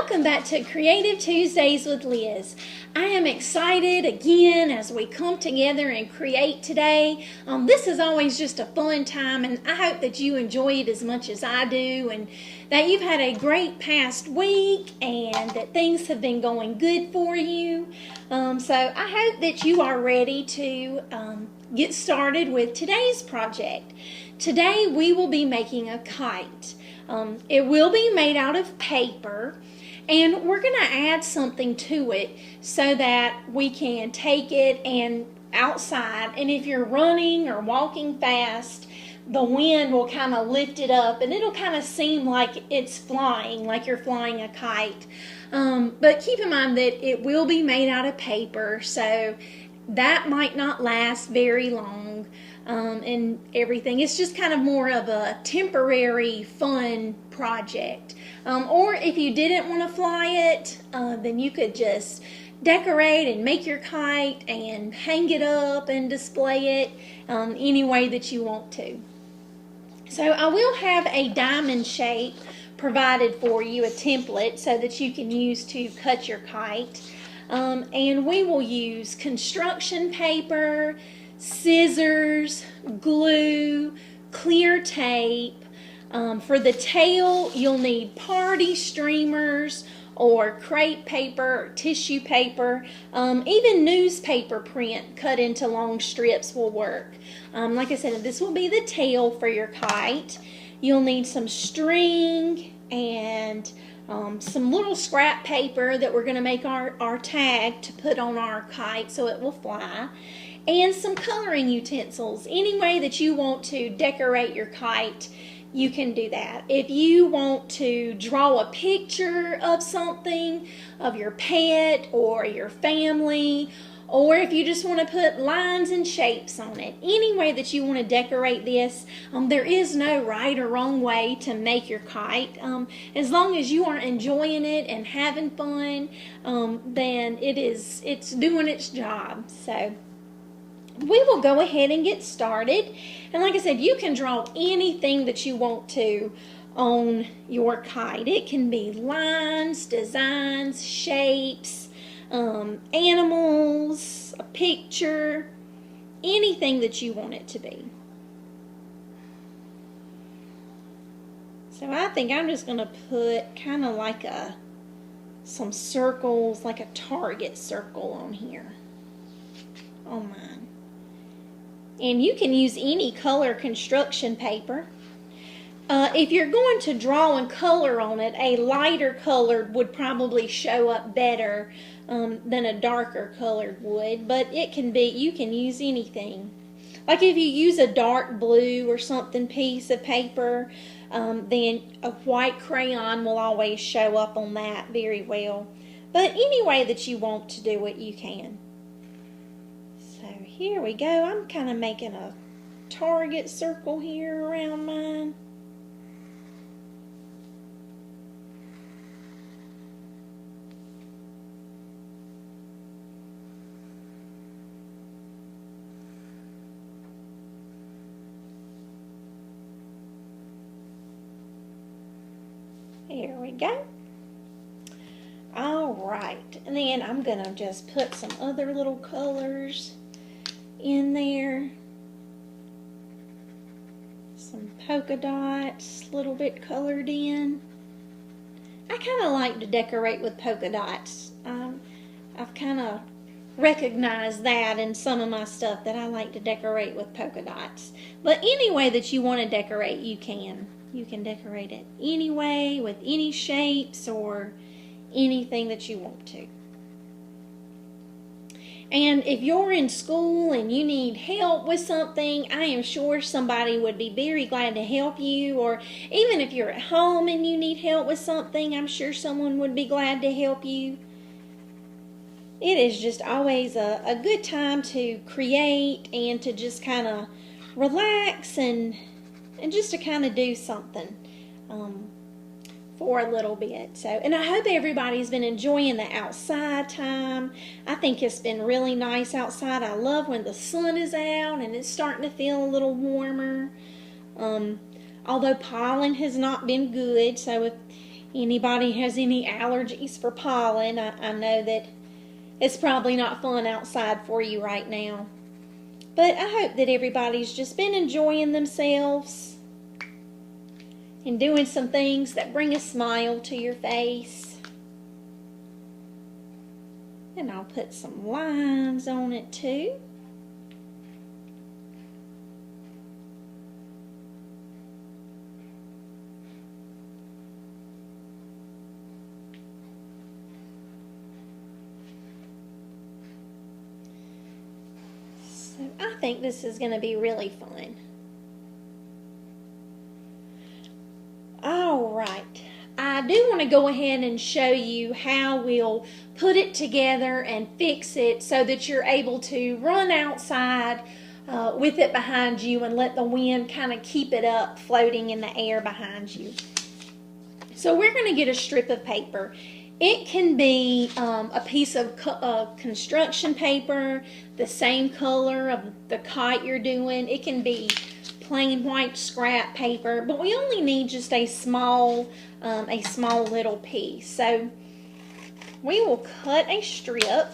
welcome back to Creative Tuesdays with Liz. I am excited again as we come together and create today. This is always just a fun time, and I hope that you enjoy it as much as I do, and that you've had a great past week and that things have been going good for you. So I hope that you are ready to get started with today's project. Today we will be making a kite. It will be made out of paper, and we're going to add something to it so that we can take it and outside, and if you're running or walking fast, the wind will kind of lift it up and it'll kind of seem like it's flying, like you're flying a kite. But keep in mind that it will be made out of paper, so that might not last very long. And everything. It's just kind of more of a temporary fun project. Or if you didn't want to fly it, then you could just decorate and make your kite and hang it up and display it any way that you want to. So I will have a diamond shape provided for you, a template, so that you can use to cut your kite. And we will use construction paper, scissors, glue, clear tape. For the tail, you'll need party streamers or crepe paper or tissue paper. Even newspaper print cut into long strips will work. Like I said, this will be the tail for your kite. You'll need some string and some little scrap paper that we're going to make our tag to put on our kite so it will fly. And some coloring utensils. Any way that you want to decorate your kite, you can do that. If you want to draw a picture of something, of your pet or your family, or if you just want to put lines and shapes on it, any way that you want to decorate this, there is no right or wrong way to make your kite. As long as you are enjoying it and having fun, then it's doing its job. So we will go ahead and get started. And like I said, you can draw anything that you want to on your kite. It can be lines, designs, shapes, animals, a picture, anything that you want it to be. So I think I'm just going to put kind of like some circles, like a target circle on here on mine. And you can use any color construction paper. If you're going to draw and color on it, a lighter colored would probably show up better than a darker colored would, but you can use anything. Like if you use a dark blue or something piece of paper, then a white crayon will always show up on that very well. But any way that you want to do it, you can. Here we go. I'm kind of making a target circle here around mine. There we go. All right. And then I'm going to just put some other little colors in there, some polka dots, a little bit colored in. I kind of like to decorate with polka dots. I've kind of recognized that in some of my stuff that I like to decorate with polka dots. But any way that you want to decorate, you can. You can decorate it any way, with any shapes or anything that you want to. And if you're in school and you need help with something, I am sure somebody would be very glad to help you. Or even if you're at home and you need help with something, I'm sure someone would be glad to help you. It is just always a good time to create and to just kind of relax and just to kind of do something for a little bit. So, and I hope everybody's been enjoying the outside time. I think it's been really nice outside. I love when the sun is out and it's starting to feel a little warmer. Although pollen has not been good, so Anybody has any allergies for pollen, I know that it's probably not fun outside for you right now. But I hope that everybody's just been enjoying themselves and doing some things that bring a smile to your face. And I'll put some lines on it too. So I think this is going to be really fun. All right. I do want to go ahead and show you how we'll put it together and fix it so that you're able to run outside with it behind you and let the wind kind of keep it up floating in the air behind you. So we're going to get a strip of paper. It can be a piece of construction paper, the same color of the kite you're doing. It can be plain white scrap paper, but we only need just a small little piece. So we will cut a strip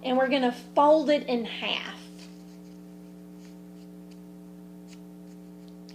and we're going to fold it in half.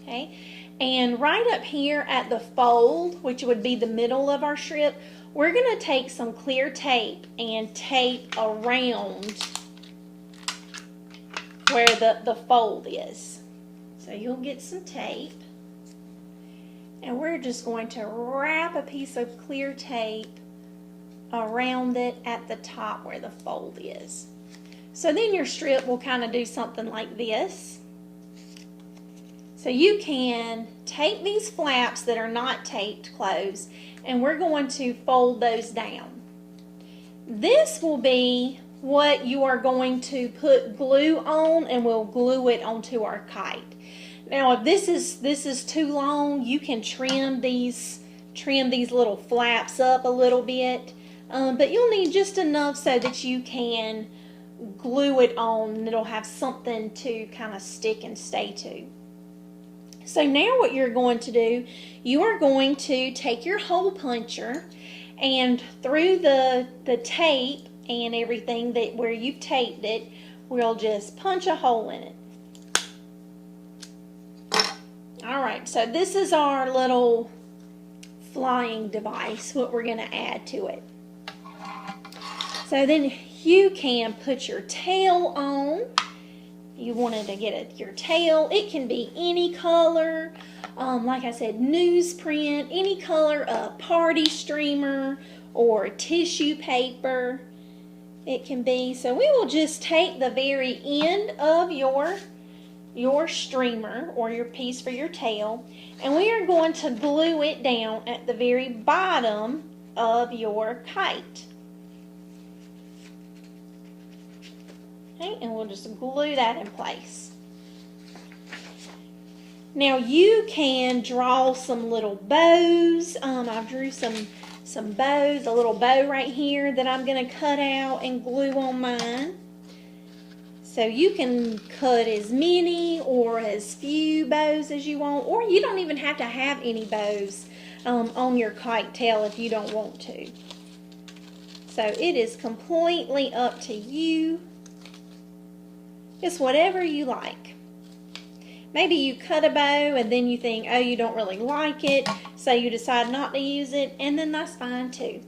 Okay, and right up here at the fold, which would be the middle of our strip, we're going to take some clear tape and tape around where the fold is. So you'll get some tape, and we're just going to wrap a piece of clear tape around it at the top where the fold is. So then your strip will kind of do something like this. So you can take these flaps that are not taped closed, and we're going to fold those down. This will be what you are going to put glue on, and we'll glue it onto our kite. Now if this is too long, you can trim these little flaps up a little bit, but you'll need just enough so that you can glue it on and it'll have something to kind of stick and stay to. So now what you're going to do, you are going to take your hole puncher, and through the tape and everything that where you've taped it, we'll just punch a hole in it. Alright, so this is our little flying device, what we're going to add to it. So then you can put your tail on. You wanted to get your tail. It can be any color, like I said, newsprint, any color, a party streamer or tissue paper. It can be. So we will just take the very end of your streamer or your piece for your tail, and we are going to glue it down at the very bottom of your kite. Okay, and we'll just glue that in place. Now you can draw some little bows. I drew some bows, a little bow right here that I'm going to cut out and glue on mine. So you can cut as many or as few bows as you want, or you don't even have to have any bows on your kite tail if you don't want to. So it is completely up to you. It's whatever you like. Maybe you cut a bow and then you think, oh, you don't really like it, so you decide not to use it, and then that's fine too.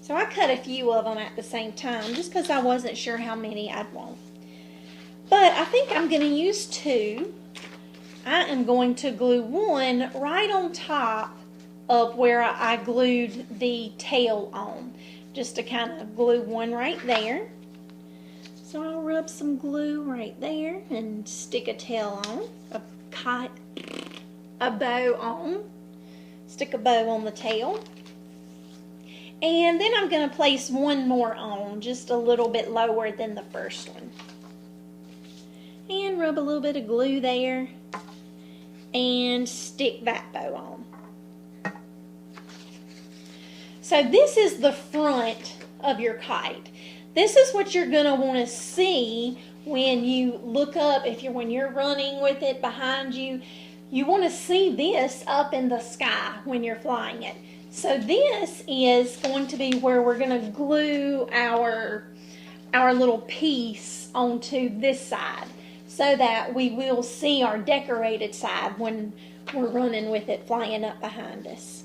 So I cut a few of them at the same time just because I wasn't sure how many I'd want. But I think I'm going to use two. I am going to glue one right on top of where I glued the tail on, just to kind of glue one right there. So I'll rub some glue right there and stick a tail on, a bow on, stick a bow on the tail. And then I'm going to place one more on, just a little bit lower than the first one. And rub a little bit of glue there and stick that bow on. So this is the front of your kite. This is what you're going to want to see when you look up, when you're running with it behind you. you want to see this up in the sky when you're flying it. So this is going to be where we're going to glue our little piece onto this side so that we will see our decorated side when we're running with it flying up behind us.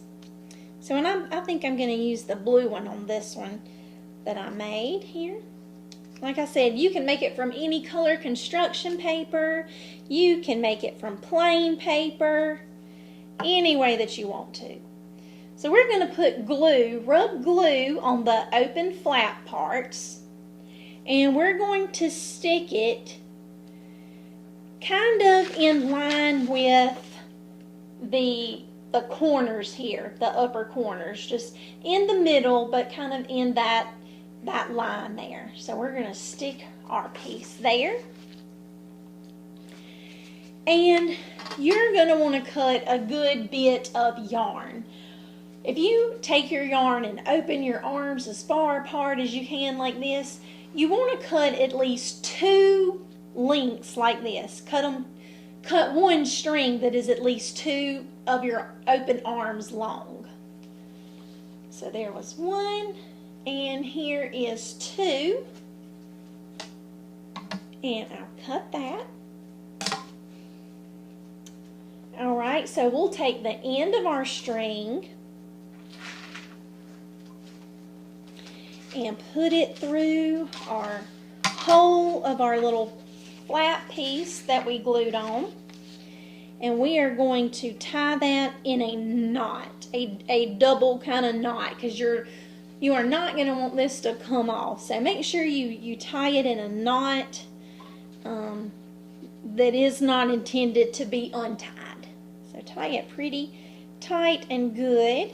So and I think I'm going to use the blue one on this one that I made here. Like I said, you can make it from any color construction paper. You can make it from plain paper, any way that you want to. So we're going to put glue, rub glue on the open flap parts, and we're going to stick it kind of in line with the corners here, the upper corners, just in the middle, but kind of in that line there. So we're going to stick our piece there. And you're going to want to cut a good bit of yarn. If you take your yarn and open your arms as far apart as you can like this, you want to cut at least 2 lengths like this. Cut one string that is at least 2 of your open arms long. So there was 1, and here is 2, and I'll cut that. Alright, so we'll take the end of our string and put it through our hole of our little flap piece that we glued on, and we are going to tie that in a knot, a double kind of knot, because you are not going to want this to come off. So make sure you tie it in a knot that is not intended to be untied. So tie it pretty tight and good.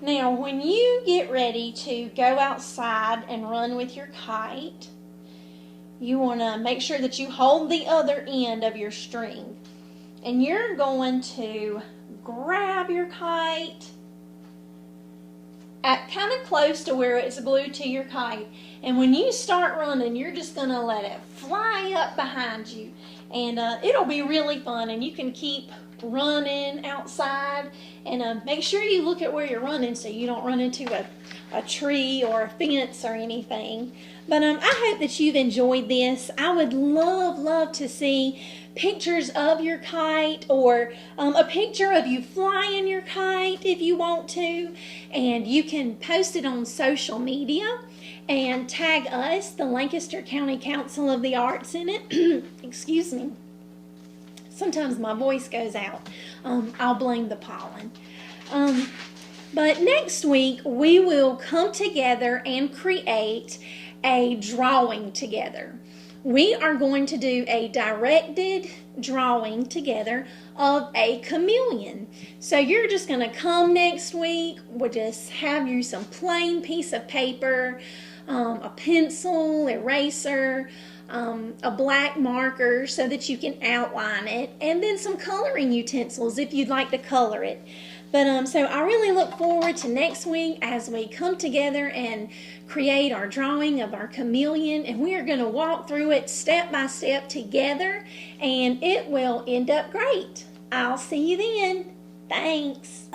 Now when you get ready to go outside and run with your kite, you want to make sure that you hold the other end of your string, and you're going to grab your kite at kind of close to where it's glued to your kite, and when you start running, you're just going to let it fly up behind you, and it'll be really fun, and you can keep running outside, and make sure you look at where you're running so you don't run into a tree or a fence or anything. But I hope that you've enjoyed this. I would love to see pictures of your kite, or a picture of you flying your kite if you want to, and you can post it on social media and tag us, the Lancaster County Council of the Arts, in it. Excuse me. Sometimes my voice goes out. I'll blame the pollen. But next week we will come together and create a drawing together. We are going to do a directed drawing together of a chameleon. So you're just going to come next week. We'll just have you some plain piece of paper, a pencil, eraser, a black marker so that you can outline it, and then some coloring utensils if you'd like to color it. But so I really look forward to next week as we come together and create our drawing of our chameleon, and we are going to walk through it step by step together, and it will end up great. I'll see you then. Thanks.